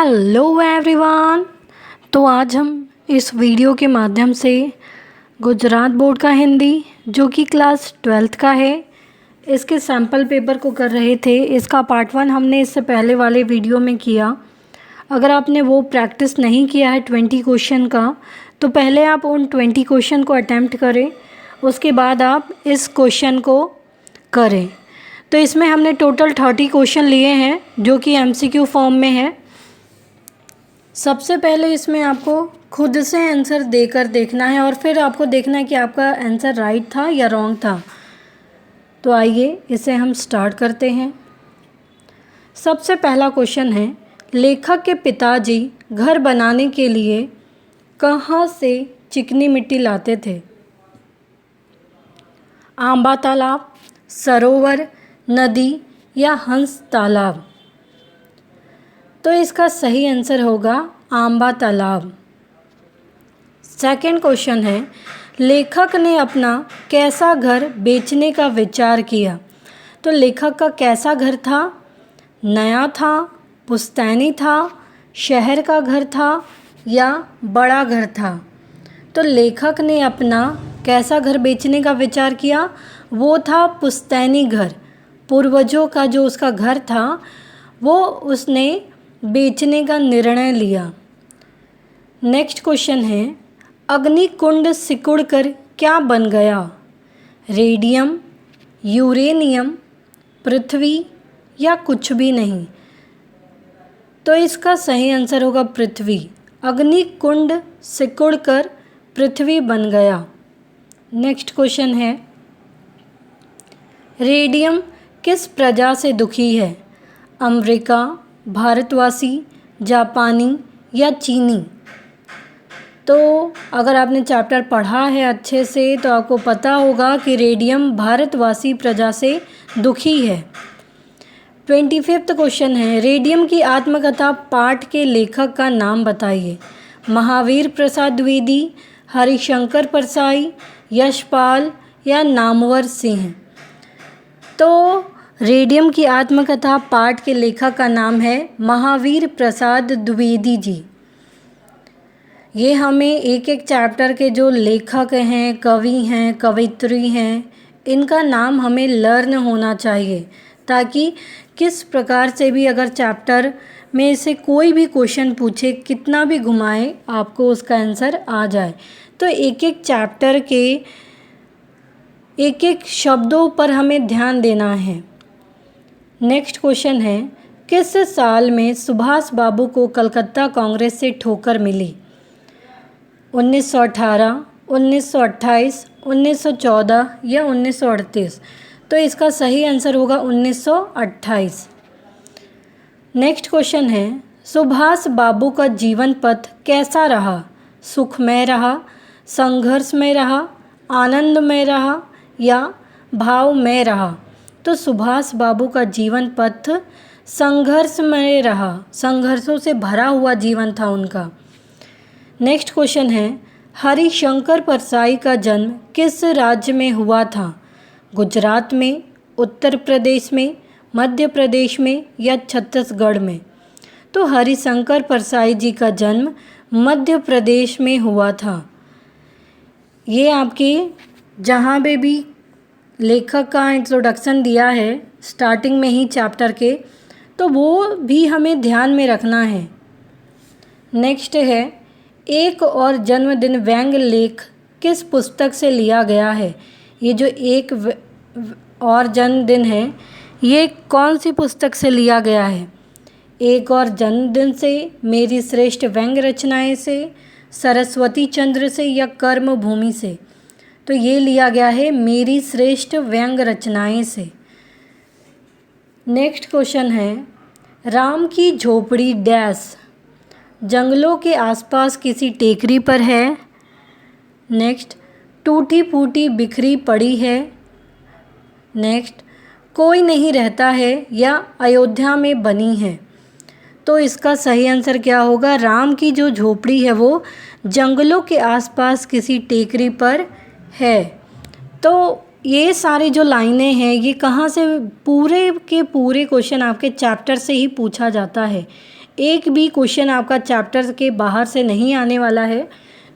Hello everyone. तो आज हम इस वीडियो के माध्यम से गुजरात बोर्ड का हिंदी जो कि क्लास 12th का है, इसके सैम्पल पेपर को कर रहे थे। इसका पार्ट 1 हमने इससे पहले वाले वीडियो में किया। अगर आपने वो प्रैक्टिस नहीं किया है 20 क्वेश्चन का, तो पहले आप उन 20 क्वेश्चन को अटैम्प्ट करें, उसके बाद आप इस क्वेश्चन को करें। तो इसमें हमने टोटल 30 क्वेश्चन लिए हैं जो कि MCQ फॉर्म में है। सबसे पहले इसमें आपको खुद से आंसर देकर देखना है और फिर आपको देखना है कि आपका आंसर राइट था या रॉन्ग था। तो आइए इसे हम स्टार्ट करते हैं। सबसे पहला क्वेश्चन है, लेखक के पिताजी घर बनाने के लिए कहाँ से चिकनी मिट्टी लाते थे? आंबा तालाब, सरोवर, नदी या हंस तालाब? तो इसका सही आंसर होगा आंबा तालाब। सेकंड क्वेश्चन है, लेखक ने अपना कैसा घर बेचने का विचार किया? तो लेखक का कैसा घर था? नया था, पुश्तैनी था, शहर का घर था या बड़ा घर था? तो लेखक ने अपना कैसा घर बेचने का विचार किया? वो था पुश्तैनी घर। पूर्वजों का जो उसका घर था वो उसने बेचने का निर्णय लिया। नेक्स्ट क्वेश्चन है, अग्निकुंड सिकुड़कर क्या बन गया? रेडियम, यूरेनियम, पृथ्वी या कुछ भी नहीं? तो इसका सही आंसर होगा पृथ्वी। अग्निकुंड सिकुड़कर पृथ्वी बन गया। नेक्स्ट क्वेश्चन है, रेडियम किस प्रजा से दुखी है? अमेरिका, भारतवासी, जापानी या चीनी? तो अगर आपने चैप्टर पढ़ा है अच्छे से तो आपको पता होगा कि रेडियम भारतवासी प्रजा से दुखी है। 25वां क्वेश्चन है, रेडियम की आत्मकथा पाठ के लेखक का नाम बताइए। महावीर प्रसाद द्विवेदी, हरिशंकर परसाई, यशपाल या नामवर सिंह? तो रेडियम की आत्मकथा पाठ के लेखक का नाम है महावीर प्रसाद द्विवेदी जी। ये हमें एक एक चैप्टर के जो लेखक हैं, कवि हैं, कवयित्री हैं, इनका नाम हमें लर्न होना चाहिए ताकि किस प्रकार से भी अगर चैप्टर में से कोई भी क्वेश्चन पूछे, कितना भी घुमाए, आपको उसका आंसर आ जाए। तो एक एक चैप्टर के एक एक शब्दों पर हमें ध्यान देना है। नेक्स्ट क्वेश्चन है, किस साल में सुभाष बाबू को कलकत्ता कांग्रेस से ठोकर मिली? 1918, 1928, 1914 या 1938? तो इसका सही आंसर होगा 1928। नेक्स्ट क्वेश्चन है, सुभाष बाबू का जीवन पथ कैसा रहा? सुखमय रहा, संघर्षमय रहा, आनंदमय रहा या भावमय रहा? तो सुभाष बाबू का जीवन पथ संघर्षमय रहा, संघर्षों से भरा हुआ जीवन था उनका। नेक्स्ट क्वेश्चन है, हरिशंकर परसाई का जन्म किस राज्य में हुआ था? गुजरात में, उत्तर प्रदेश में, मध्य प्रदेश में या छत्तीसगढ़ में? तो हरिशंकर परसाई जी का जन्म मध्य प्रदेश में हुआ था। ये आपके जहाँ पे भी लेखक का इंट्रोडक्शन दिया है स्टार्टिंग में ही चैप्टर के, तो वो भी हमें ध्यान में रखना है। नेक्स्ट है, एक और जन्मदिन व्यंग्य लेख किस पुस्तक से लिया गया है? ये जो एक और जन्मदिन है, ये कौन सी पुस्तक से लिया गया है? एक और जन्मदिन से, मेरी श्रेष्ठ व्यंग्य रचनाएं से, सरस्वती चंद्र से या कर्म भूमि से? तो ये लिया गया है मेरी श्रेष्ठ व्यंग्य रचनाएं से। नेक्स्ट क्वेश्चन है, राम की झोपड़ी डैश जंगलों के आसपास किसी टेकरी पर है? नेक्स्ट, टूटी फूटी बिखरी पड़ी है? नेक्स्ट, कोई नहीं रहता है या अयोध्या में बनी है? तो इसका सही आंसर क्या होगा? राम की जो झोपड़ी है वो जंगलों के आसपास किसी टेकरी पर है। तो ये सारी जो लाइनें हैं ये कहाँ से, पूरे के पूरे क्वेश्चन आपके चैप्टर से ही पूछा जाता है। एक भी क्वेश्चन आपका चैप्टर के बाहर से नहीं आने वाला है।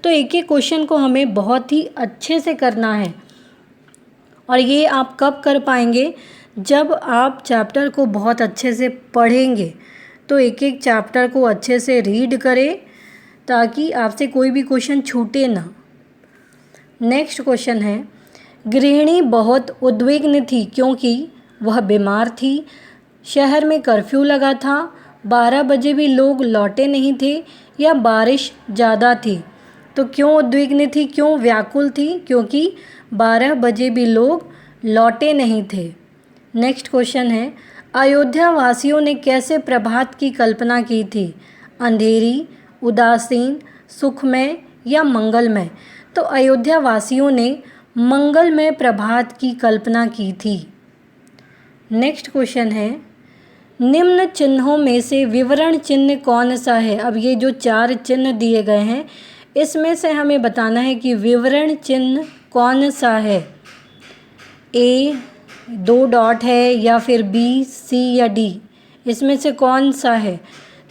तो एक एक क्वेश्चन को हमें बहुत ही अच्छे से करना है। और ये आप कब कर पाएंगे, जब आप चैप्टर को बहुत अच्छे से पढ़ेंगे। तो एक एक चैप्टर को अच्छे से रीड करें ताकि आपसे कोई भी क्वेश्चन छूटे ना। नेक्स्ट क्वेश्चन है, गृहिणी बहुत उद्विग्न थी क्योंकि वह बीमार थी। शहर में कर्फ्यू लगा था, 12 बजे भी लोग लौटे नहीं थे या बारिश ज़्यादा थी। तो क्यों उद्विग्न थी, क्यों व्याकुल थी? क्योंकि 12 बजे भी लोग लौटे नहीं थे। नेक्स्ट क्वेश्चन है, अयोध्या वासियों ने कैसे प्रभात की कल्पना की थी? अंधेरी, उदासीन, सुखमय या मंगलमय? तो अयोध्या वासियों ने मंगलमय प्रभात की कल्पना की थी। नेक्स्ट क्वेश्चन है, निम्न चिन्हों में से विवरण चिन्ह कौन सा है? अब ये जो 4 चिन्ह दिए गए हैं, इसमें से हमें बताना है कि विवरण चिन्ह कौन सा है। ए 2 डॉट है या फिर बी, सी या डी, इसमें से कौन सा है?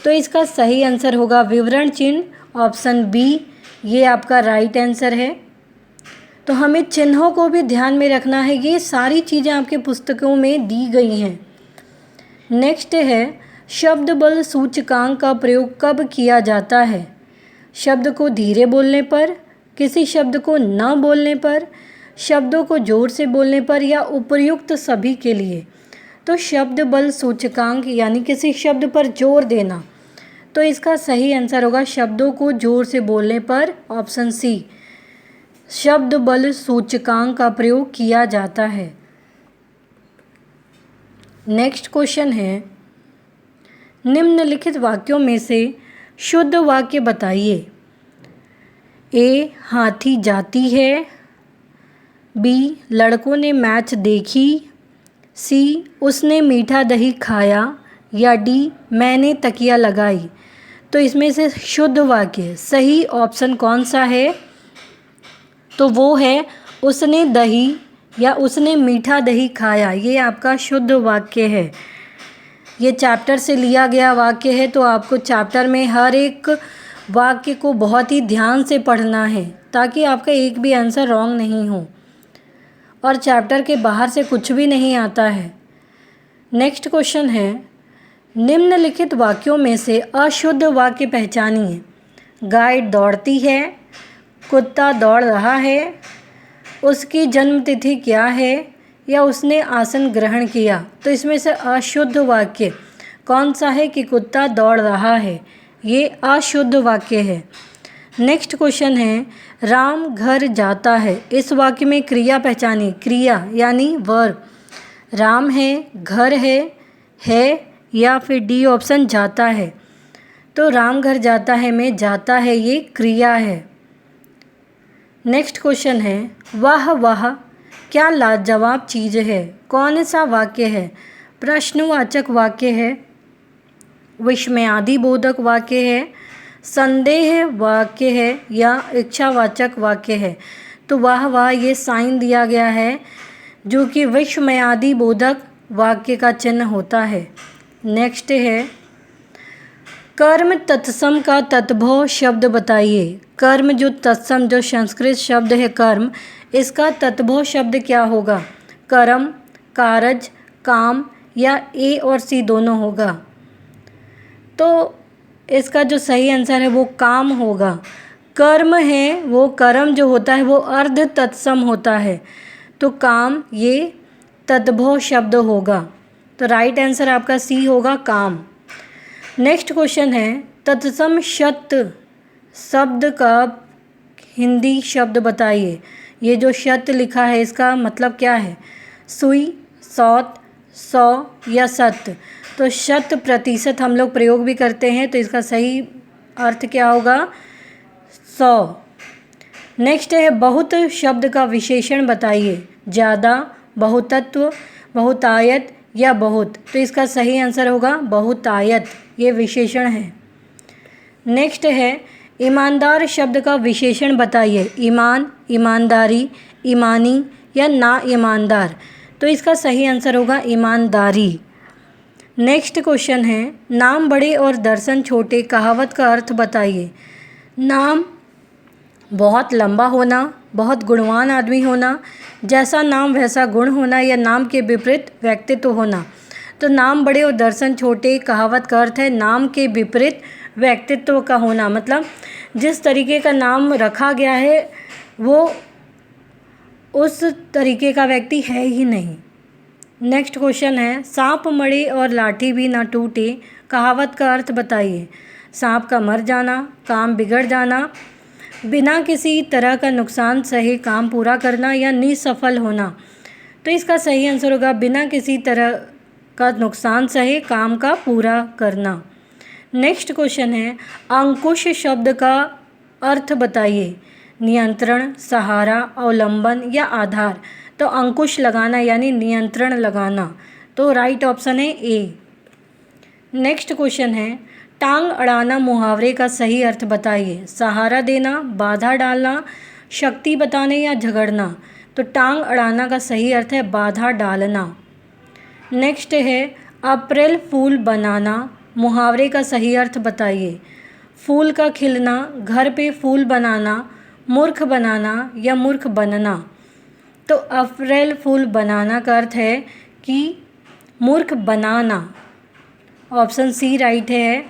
तो इसका सही आंसर होगा विवरण चिन्ह, ऑप्शन बी, ये आपका राइट आंसर है। तो हमें चिन्हों को भी ध्यान में रखना है, ये सारी चीज़ें आपके पुस्तकों में दी गई हैं। नेक्स्ट है, शब्द बल सूचकांक का प्रयोग कब किया जाता है? शब्द को धीरे बोलने पर, किसी शब्द को न बोलने पर, शब्दों को जोर से बोलने पर या उपर्युक्त सभी के लिए। तो शब्द बल सूचकांक यानी किसी शब्द पर जोर देना। तो इसका सही आंसर होगा शब्दों को जोर से बोलने पर, ऑप्शन सी, शब्द बल सूचकांक का प्रयोग किया जाता है। नेक्स्ट क्वेश्चन है, निम्नलिखित वाक्यों में से शुद्ध वाक्य बताइए। ए हाथी जाती है, बी लड़कों ने मैच देखी, सी उसने मीठा दही खाया या डी मैंने तकिया लगाई। तो इसमें से शुद्ध वाक्य सही ऑप्शन कौन सा है? तो वो है उसने दही या उसने मीठा दही खाया, ये आपका शुद्ध वाक्य है। ये चैप्टर से लिया गया वाक्य है, तो आपको चैप्टर में हर एक वाक्य को बहुत ही ध्यान से पढ़ना है ताकि आपका एक भी आंसर रॉन्ग नहीं हो और चैप्टर के बाहर से कुछ भी नहीं आता है। नेक्स्ट क्वेश्चन है, निम्नलिखित वाक्यों में से अशुद्ध वाक्य पहचानिए। गाय दौड़ती है, कुत्ता दौड़ रहा है, उसकी जन्मतिथि क्या है या उसने आसन ग्रहण किया। तो इसमें से अशुद्ध वाक्य कौन सा है कि कुत्ता दौड़ रहा है, ये अशुद्ध वाक्य है। नेक्स्ट क्वेश्चन है, राम घर जाता है, इस वाक्य में क्रिया पहचानिए। क्रिया यानी वर्ब, राम है, घर है या फिर डी ऑप्शन जाता है। तो राम घर जाता है में जाता है ये क्रिया है। नेक्स्ट क्वेश्चन है, वाह वाह क्या लाजवाब चीज़ है, कौन सा वाक्य है? प्रश्नवाचक वाक्य है, विस्मयादिबोधक वाक्य है, संदेह वाक्य है या इच्छावाचक वाक्य है। तो वाह वाह ये साइन दिया गया है जो कि विस्मयादिबोधक वाक्य का चिन्ह होता है। नेक्स्ट है, कर्म तत्सम का तद्भव शब्द बताइए। कर्म जो तत्सम जो संस्कृत शब्द है कर्म, इसका तद्भव शब्द क्या होगा? कर्म, कारज, काम या ए और सी दोनों होगा। तो इसका जो सही आंसर है वो काम होगा। कर्म है वो कर्म जो होता है वो अर्ध तत्सम होता है, तो काम ये तद्भव शब्द होगा। तो राइट आंसर आपका सी होगा काम। नेक्स्ट क्वेश्चन है, तत्सम शब्द का हिंदी शब्द बताइए। ये जो शत लिखा है इसका मतलब क्या है? सुई, सौत, 100 या सत। तो 100% हम लोग प्रयोग भी करते हैं, तो इसका सही अर्थ क्या होगा? 100। नेक्स्ट है, बहुत शब्द का विशेषण बताइए। ज़्यादा, बहुतत्व, बहुतायत या बहुत। तो इसका सही आंसर होगा बहुतायत, ये विशेषण है। नेक्स्ट है, ईमानदार शब्द का विशेषण बताइए। ईमान, ईमानदारी, ईमानी या ना ईमानदार। तो इसका सही आंसर होगा ईमानदारी। नेक्स्ट क्वेश्चन है, नाम बड़े और दर्शन छोटे कहावत का अर्थ बताइए। नाम बहुत लंबा होना, बहुत गुणवान आदमी होना, जैसा नाम वैसा गुण होना, या नाम के विपरीत व्यक्तित्व होना। तो नाम बड़े और दर्शन छोटे कहावत का अर्थ है नाम के विपरीत व्यक्तित्व का होना, मतलब जिस तरीके का नाम रखा गया है वो उस तरीके का व्यक्ति है ही नहीं। नेक्स्ट क्वेश्चन है, सांप मरे और लाठी भी ना टूटे कहावत का अर्थ बताइए। सांप का मर जाना, काम बिगड़ जाना, बिना किसी तरह का नुकसान सहे काम पूरा करना, या निसफल होना। तो इसका सही आंसर होगा बिना किसी तरह का नुकसान सहे काम का पूरा करना। नेक्स्ट क्वेश्चन है, अंकुश शब्द का अर्थ बताइए। नियंत्रण, सहारा, अवलंबन या आधार। तो अंकुश लगाना यानी नियंत्रण लगाना, तो राइट ऑप्शन है ए। नेक्स्ट क्वेश्चन है, टांग अड़ाना मुहावरे का सही अर्थ बताइए। सहारा देना, बाधा डालना, शक्ति बताने या झगड़ना। तो टांग अड़ाना का सही अर्थ है बाधा डालना। नेक्स्ट है, अप्रैल फूल बनाना मुहावरे का सही अर्थ बताइए। फूल का खिलना, घर पे फूल बनाना, मूर्ख बनाना या मूर्ख बनना। तो अप्रैल फूल बनाना का अर्थ है कि मूर्ख बनाना, ऑप्शन सी राइट है।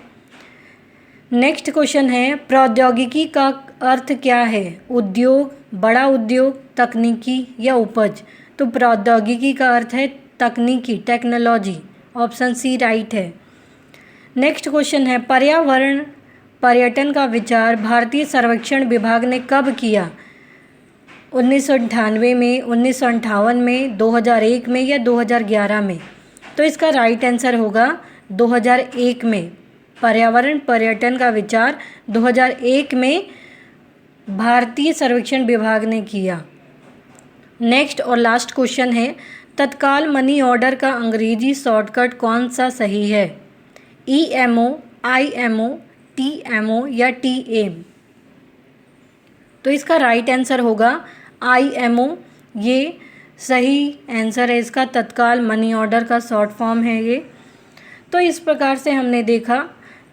नेक्स्ट क्वेश्चन है, प्रौद्योगिकी का अर्थ क्या है। उद्योग, बड़ा उद्योग, तकनीकी या उपज। तो प्रौद्योगिकी का अर्थ है तकनीकी, टेक्नोलॉजी, ऑप्शन सी राइट है। नेक्स्ट क्वेश्चन है, पर्यावरण पर्यटन का विचार भारतीय सर्वेक्षण विभाग ने कब किया। 1998 में, 1958 में, 2001 में या 2011 में। तो इसका राइट आंसर होगा 2001 में। पर्यावरण पर्यटन का विचार 2001 में भारतीय सर्वेक्षण विभाग ने किया। नेक्स्ट और लास्ट क्वेश्चन है, तत्काल मनी ऑर्डर का अंग्रेजी शॉर्टकट कौन सा सही है। EMO, IMO, TMO या TM। तो इसका राइट आंसर होगा IMO, ये सही आंसर है इसका। तत्काल मनी ऑर्डर का शॉर्ट फॉर्म है ये। तो इस प्रकार से हमने देखा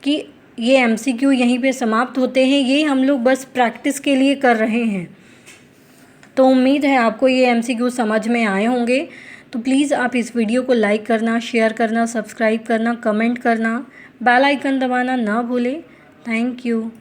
कि ये MCQ यहीं पे समाप्त होते हैं। ये हम लोग बस प्रैक्टिस के लिए कर रहे हैं। तो उम्मीद है आपको ये MCQ समझ में आए होंगे। तो प्लीज़ आप इस वीडियो को लाइक करना, शेयर करना, सब्सक्राइब करना, कमेंट करना, बेल आइकन दबाना ना भूलें। Thank you.